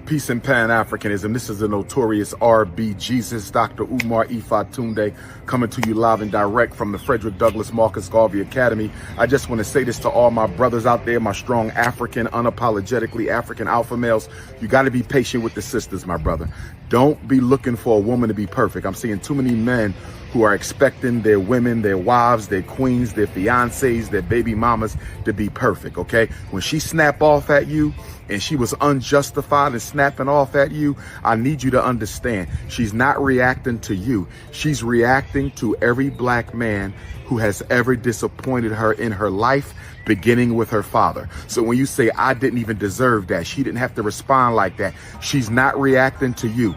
Peace and Pan-Africanism. This is the notorious RB Jesus, Dr. Umar Tunde, coming to you live and direct from the Frederick Douglass Marcus Garvey Academy. I just want to say this to all my brothers out there, my strong African, unapologetically African alpha males. You got to be patient with the sisters, my brother. Don't be looking for a woman to be perfect. I'm seeing too many men who are expecting their women, their wives, their queens, their fiancés, their baby mamas to be perfect, okay? When she snap off at you and she was unjustified in snapping off at you, I need you to understand, she's not reacting to you. She's reacting to every black man who has ever disappointed her in her life, beginning with her father. So when you say, I didn't even deserve that, she didn't have to respond like that, she's not reacting to you.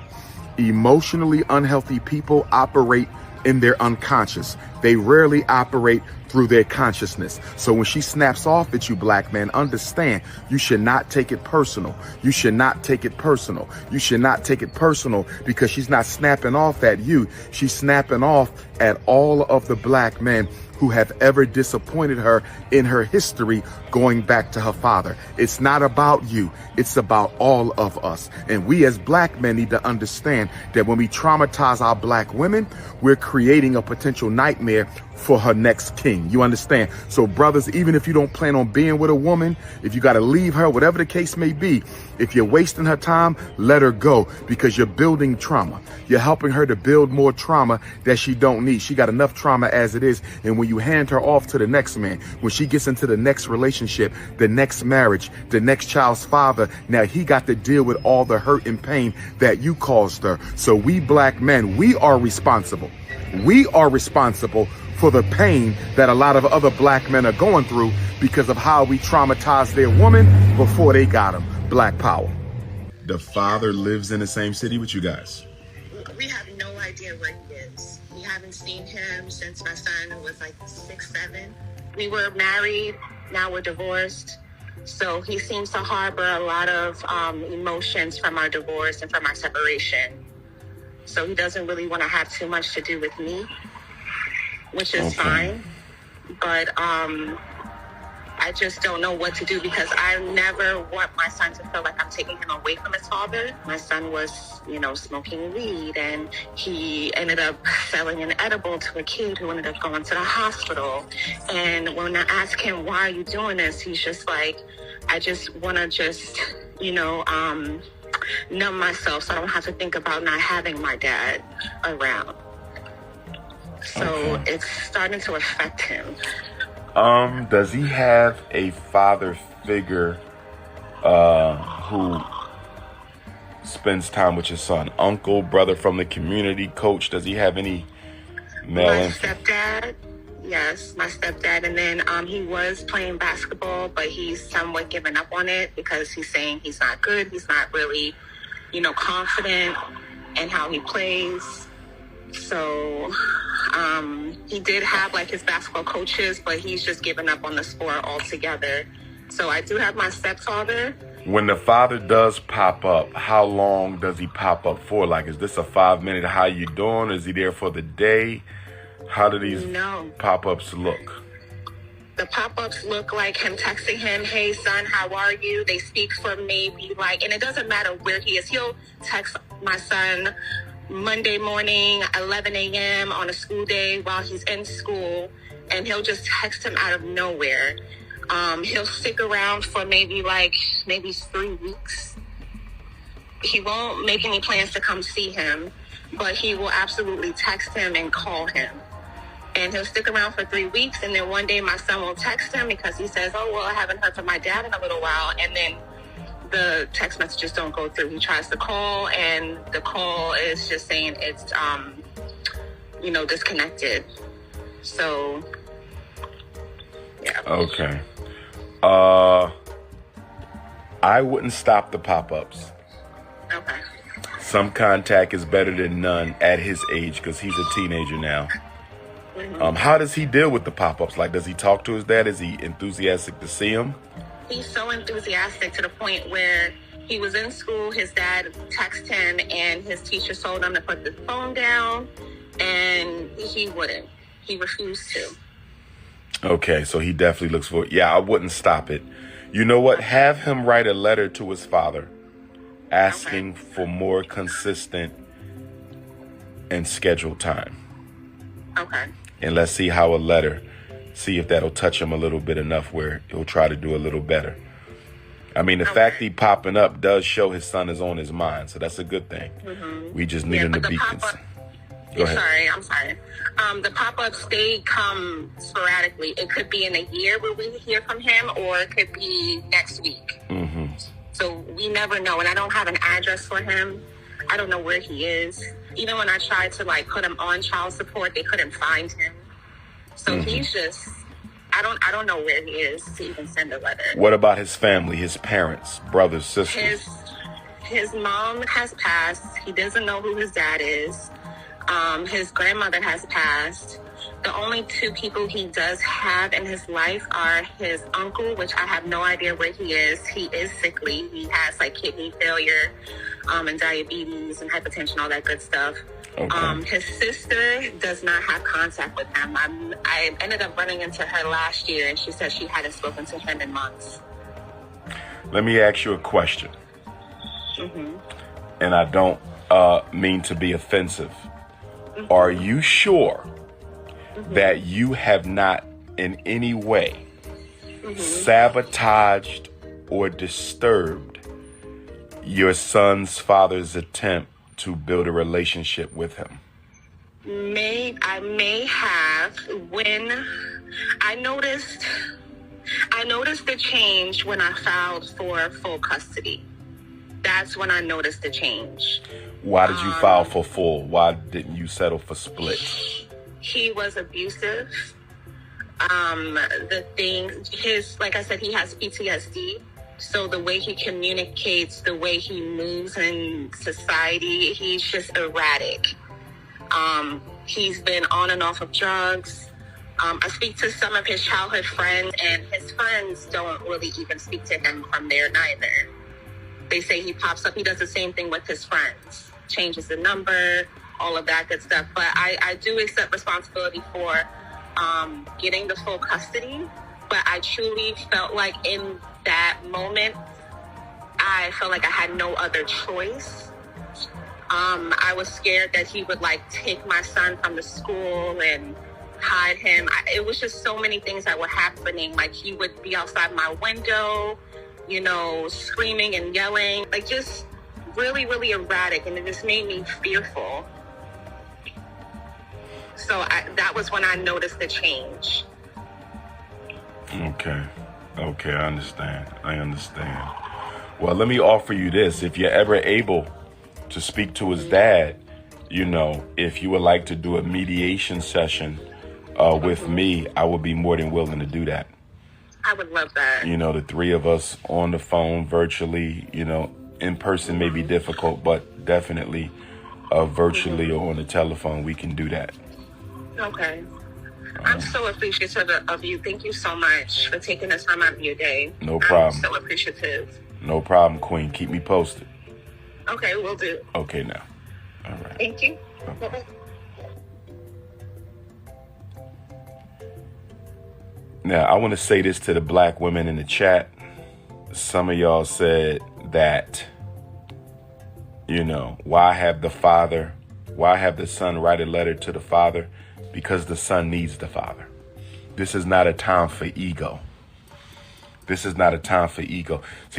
Emotionally unhealthy people operate in their unconscious. They rarely operate through their consciousness. So when she snaps off at you, black man, understand, you should not take it personal. You should not take it personal. You should not take it personal, because she's not snapping off at you. She's snapping off at all of the black men who have ever disappointed her in her history, going back to her father. It's not about you. It's about all of us. And we as black men need to understand that when we traumatize our black women, we're creating a potential nightmare for her next king. You understand? So brothers, even if you don't plan on being with a woman, if you got to leave her, whatever the case may be, if you're wasting her time, let her go, because you're building trauma. You're helping her to build more trauma that she don't need. She got enough trauma as it is. And when you hand her off to the next man, when she gets into the next relationship, the next marriage, the next child's father, now he got to deal with all the hurt and pain that you caused her. So we black men, we are responsible. We are responsible for the pain that a lot of other black men are going through because of how we traumatized their woman before they got them. Black power. The father lives in the same city with you guys? We have no idea where he is. We haven't seen him since my son was like 6, 7. We were married, now we're divorced. So he seems to harbor a lot of emotions from our divorce and from our separation. So he doesn't really want to have too much to do with me, which is fine. But I just don't know what to do, because I never want my son to feel like I'm taking him away from his father. My son was, smoking weed, and he ended up selling an edible to a kid who ended up going to the hospital. And when I ask him, why are you doing this? He's just like, I just want to numb myself so I don't have to think about not having my dad around. So it's starting to affect him. Does he have a father figure who spends time with his son? Uncle, brother from the community, coach? Does he have any male? My stepdad, yes, my stepdad. And then he was playing basketball, but he's somewhat given up on it because he's saying he's not good. He's not really, confident in how he plays. So he did have like his basketball coaches, but he's just given up on the sport altogether. So I do have my stepfather. When the father does pop up, how long does he pop up for? Like, is this a 5-minute, how you doing? Is he there for the day? How do these pop-ups look? The pop-ups look like him texting him, hey son, how are you? They speak for maybe and it doesn't matter where he is. He'll text my son Monday morning, 11 a.m. on a school day while he's in school, and he'll just text him out of nowhere. He'll stick around for maybe 3 weeks. He won't make any plans to come see him, but he will absolutely text him and call him. And he'll stick around for 3 weeks, and then one day my son will text him because he says, oh, well, I haven't heard from my dad in a little while, and then the text messages don't go through. He tries to call, and the call is just saying it's, disconnected. So, yeah. Okay. I wouldn't stop the pop-ups. Okay. Some contact is better than none at his age, because he's a teenager now. Mm-hmm. How does he deal with the pop-ups? Like, does he talk to his dad? Is he enthusiastic to see him? He's so enthusiastic to the point where he was in school, his dad texted him, and his teacher told him to put the phone down, and he wouldn't. He refused to. Okay, so he definitely looks for it. Yeah, I wouldn't stop it. You know what? Have him write a letter to his father asking for more consistent and scheduled time. Okay. And let's see how see if that'll touch him a little bit enough where he'll try to do a little better. I mean, the fact he popping up does show his son is on his mind, so that's a good thing. We just need him to be consistent. Go ahead. I'm sorry. The pop-ups, they come sporadically. It could be in a year where we hear from him, or it could be next week. So we never know, and I don't have an address for him. I don't know where he is. Even when I tried to put him on child support, they couldn't find him. So he's just, I don't know where he is to even send a letter. What about his family, his parents, brothers, sisters? His mom has passed. He doesn't know who his dad is. His grandmother has passed. The only two people he does have in his life are his uncle, which I have no idea where he is. He is sickly. He has kidney failure, and diabetes and hypertension, all that good stuff. Okay. His sister does not have contact with him. I ended up running into her last year, and she said she hadn't spoken to him in months. Let me ask you a question. And I don't mean to be offensive. Are you sure that you have not in any way sabotaged or disturbed your son's father's attempt to build a relationship with him? I may have. When I noticed the change when I filed for full custody. That's when I noticed the change. Why did you file for full? Why didn't you settle for splits? He was abusive. Like I said, he has PTSD. So the way he communicates, the way he moves in society, he's just erratic. He's been on and off of drugs. I speak to some of his childhood friends, and his friends don't really even speak to him from there neither. They say he pops up. He does the same thing with his friends. Changes the number, all of that good stuff. But I do accept responsibility for getting the full custody. But I truly felt like in that moment, I felt like I had no other choice. I was scared that he would take my son from the school and hide him. It was just so many things that were happening. He would be outside my window, screaming and yelling, just really, really erratic. And it just made me fearful. So that was when I noticed the change. Okay, I understand. Well, let me offer you this. If you're ever able to speak to his dad, if you would like to do a mediation session with me, I would be more than willing to do that. I would love that. The three of us on the phone, virtually, in person may be difficult, but definitely virtually or on the telephone, we can do that. Okay. I'm so appreciative of you. Thank you so much for taking the time out of your day. No problem. I'm so appreciative. No problem, Queen. Keep me posted. Okay, will do. Okay, now. All right. Thank you. Bye-bye. Now, I want to say this to the black women in the chat. Some of y'all said that, why have the son write a letter to the father? Because the son needs the father. This is not a time for ego. See,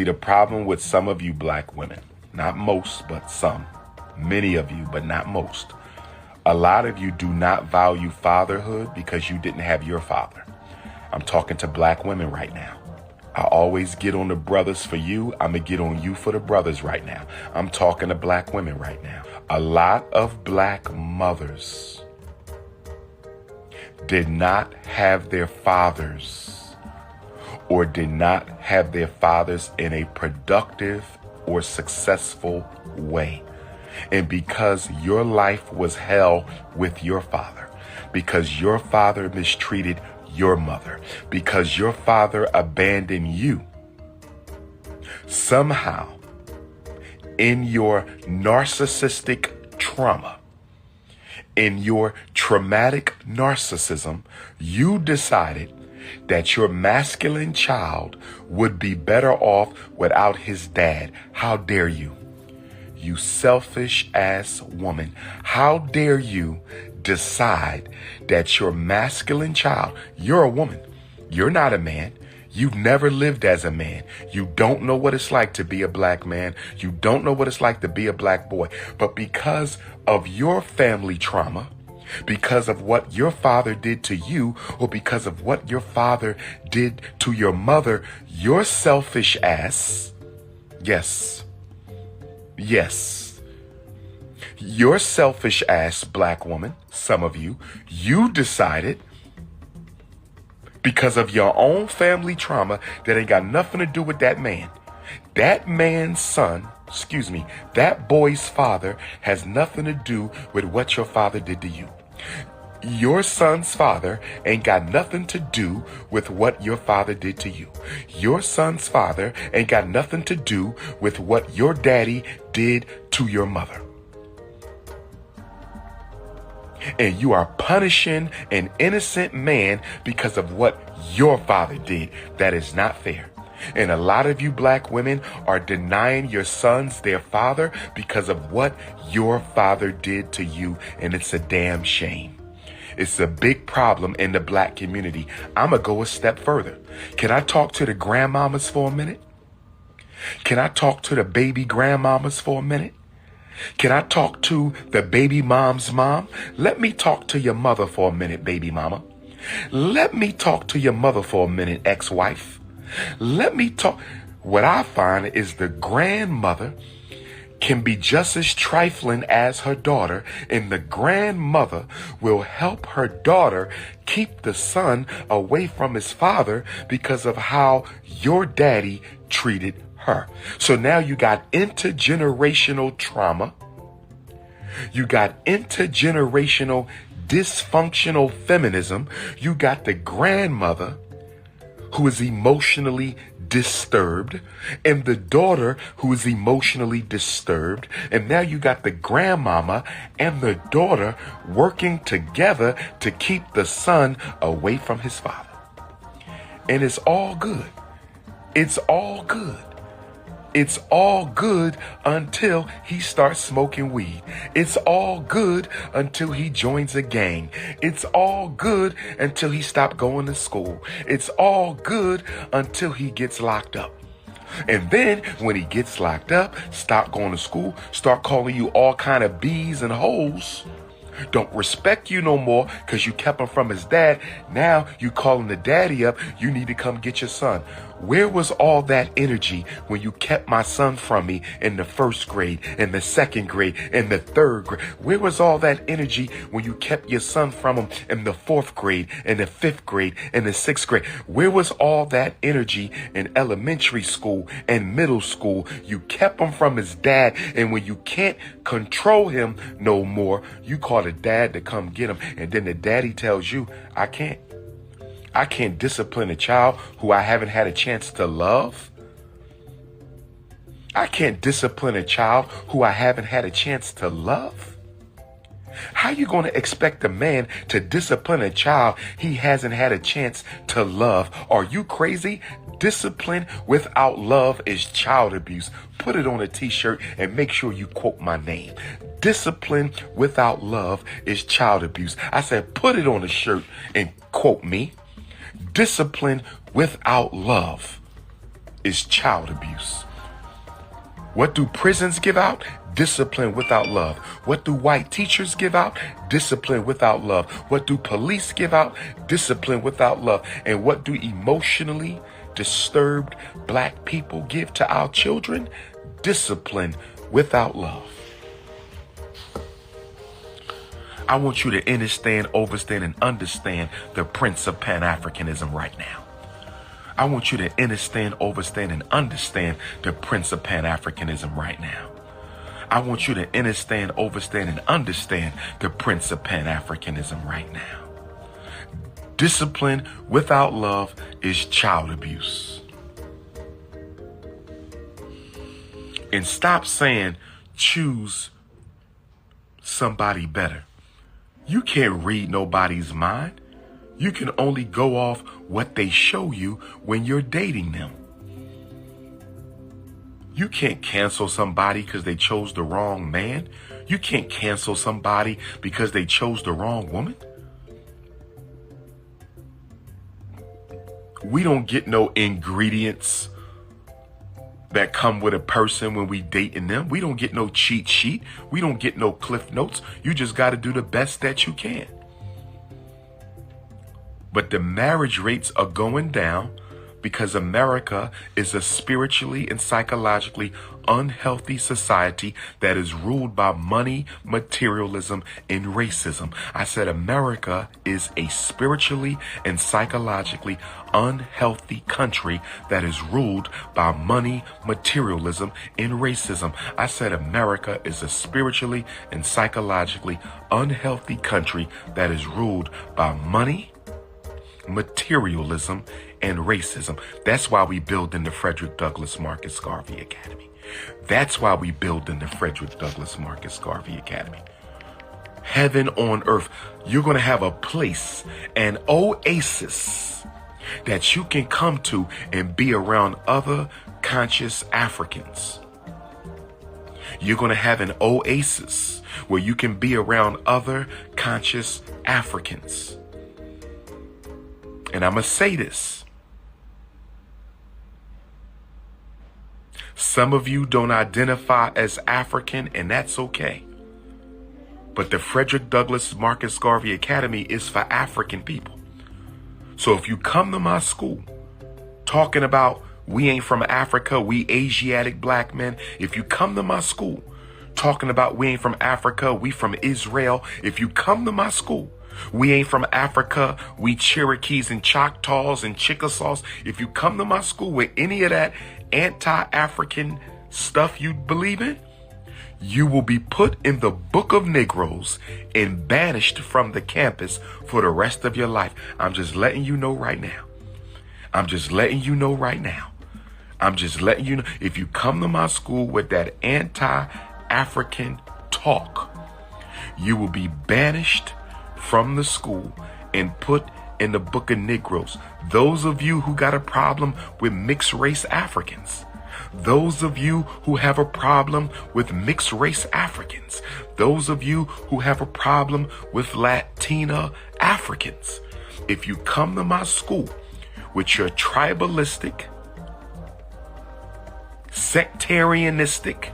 the problem with some of you black women, not most, but some, many of you, but not most, a lot of you do not value fatherhood because you didn't have your father. I'm talking to black women right now. I always get on the brothers for you. I'm going to get on you for the brothers right now. I'm talking to black women right now. A lot of black mothers did not have their fathers, or did not have their fathers in a productive or successful way. And because your life was hell with your father, because your father mistreated your mother, because your father abandoned you, somehow in your narcissistic trauma, in your traumatic narcissism, you decided that your masculine child would be better off without his dad. How dare you? You selfish ass woman. How dare you decide that your masculine child, you're a woman, you're not a man. You've never lived as a man. You don't know what it's like to be a black man. You don't know what it's like to be a black boy. But because of your family trauma, because of what your father did to you, or because of what your father did to your mother, your selfish ass, yes, your selfish ass black woman, some of you, you decided because of your own family trauma that ain't got nothing to do with that man. That man's son, that boy's father has nothing to do with what your father did to you. Your son's father ain't got nothing to do with what your father did to you. Your son's father ain't got nothing to do with what your daddy did to your mother. And you are punishing an innocent man because of what your father did. That is not fair. And a lot of you black women are denying your sons their father because of what your father did to you. And it's a damn shame. It's a big problem in the black community. I'm going to go a step further. Can I talk to the grandmamas for a minute? Can I talk to the baby grandmamas for a minute? Can I talk to the baby mom's mom? Let me talk to your mother for a minute, baby mama. Let me talk to your mother for a minute, ex-wife. Let me talk. What I find is the grandmother can be just as trifling as her daughter, and the grandmother will help her daughter keep the son away from his father because of how your daddy treated her. So now you got intergenerational trauma. You got intergenerational dysfunctional feminism. You got the grandmother who is emotionally disturbed and the daughter who is emotionally disturbed. And now you got the grandmama and the daughter working together to keep the son away from his father. And it's all good. It's all good. It's all good until he starts smoking weed. It's all good until he joins a gang. It's all good until he stops going to school. It's all good until he gets locked up. And then when he gets locked up, stop going to school, start calling you all kind of B's and hoes. Don't respect you no more because you kept him from his dad. Now you calling the daddy up. You need to come get your son. Where was all that energy when you kept my son from me in the first grade, in the second grade, in the third grade? Where was all that energy when you kept your son from him in the fourth grade, in the fifth grade, in the sixth grade? Where was all that energy in elementary school and middle school? You kept him from his dad, and when you can't control him no more, you call the dad to come get him, and then the daddy tells you, I can't discipline a child who I haven't had a chance to love. I can't discipline a child who I haven't had a chance to love. How you going to expect a man to discipline a child he hasn't had a chance to love? Are you crazy? Discipline without love is child abuse. Put it on a t-shirt and make sure you quote my name. Discipline without love is child abuse. I said, put it on a shirt and quote me. Discipline without love is child abuse. What do prisons give out? Discipline without love. What do white teachers give out? Discipline without love. What do police give out? Discipline without love. And what do emotionally disturbed black people give to our children? Discipline without love. I want you to understand, overstand, and understand the Prince of Pan-Africanism right now. I want you to understand, overstand, and understand the Prince of Pan-Africanism right now. I want you to understand, overstand, and understand the Prince of Pan-Africanism right now. Discipline without love is child abuse. And stop saying, choose somebody better. You can't read nobody's mind. You can only go off what they show you when you're dating them. You can't cancel somebody because they chose the wrong man. You can't cancel somebody because they chose the wrong woman. We don't get no ingredients that come with a person when we dating them. We don't get no cheat sheet. We don't get no cliff notes. You just got to do the best that you can. But the marriage rates are going down because America is a spiritually and psychologically unhealthy society that is ruled by money, materialism, and racism. I said America is a spiritually and psychologically unhealthy country that is ruled by money, materialism, and racism. I said America is a spiritually and psychologically unhealthy country that is ruled by money, materialism, and racism. That's why we build in the Frederick Douglass Marcus Garvey Academy. That's why we build in the Frederick Douglass Marcus Garvey Academy. Heaven on earth. You're going to have a place, an oasis that you can come to and be around other conscious Africans. You're going to have an oasis where you can be around other conscious Africans. And I'm going to say this. Some of you don't identify as African, and that's okay. But the Frederick Douglass Marcus Garvey Academy is for African people. So if you come to my school talking about we ain't from Africa, we Asiatic black men, if you come to my school talking about we ain't from Africa, we from Israel, if you come to my school, we ain't from Africa, we Cherokees and Choctaws and Chickasaws, if you come to my school with any of that anti-African stuff you believe in, you will be put in the book of Negroes and banished from the campus for the rest of your life. I'm just letting you know right now. I'm just letting you know right now. I'm just letting you know. If you come to my school with that anti-African talk, you will be banished from the school and put in the book of Negroes. Those of you who got a problem with mixed race Africans, those of you who have a problem with mixed race Africans, those of you who have a problem with Latina Africans, if you come to my school with your tribalistic, sectarianistic,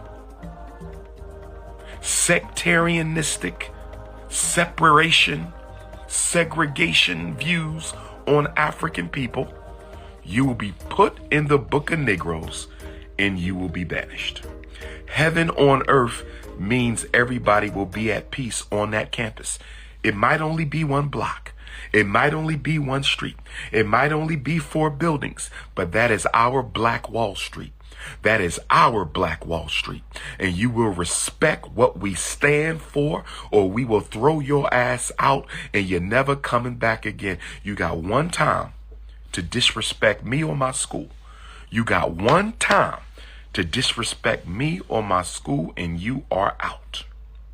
separation, segregation views on African people, you will be put in the book of Negroes and you will be banished. Heaven on earth means everybody will be at peace on that campus. It might only be one block. It might only be one street. It might only be 4 buildings, but that is our Black Wall Street. That is our Black Wall Street. And you will respect what we stand for, or we will throw your ass out and you're never coming back again. You got one time to disrespect me or my school. You got one time to disrespect me or my school and you are out.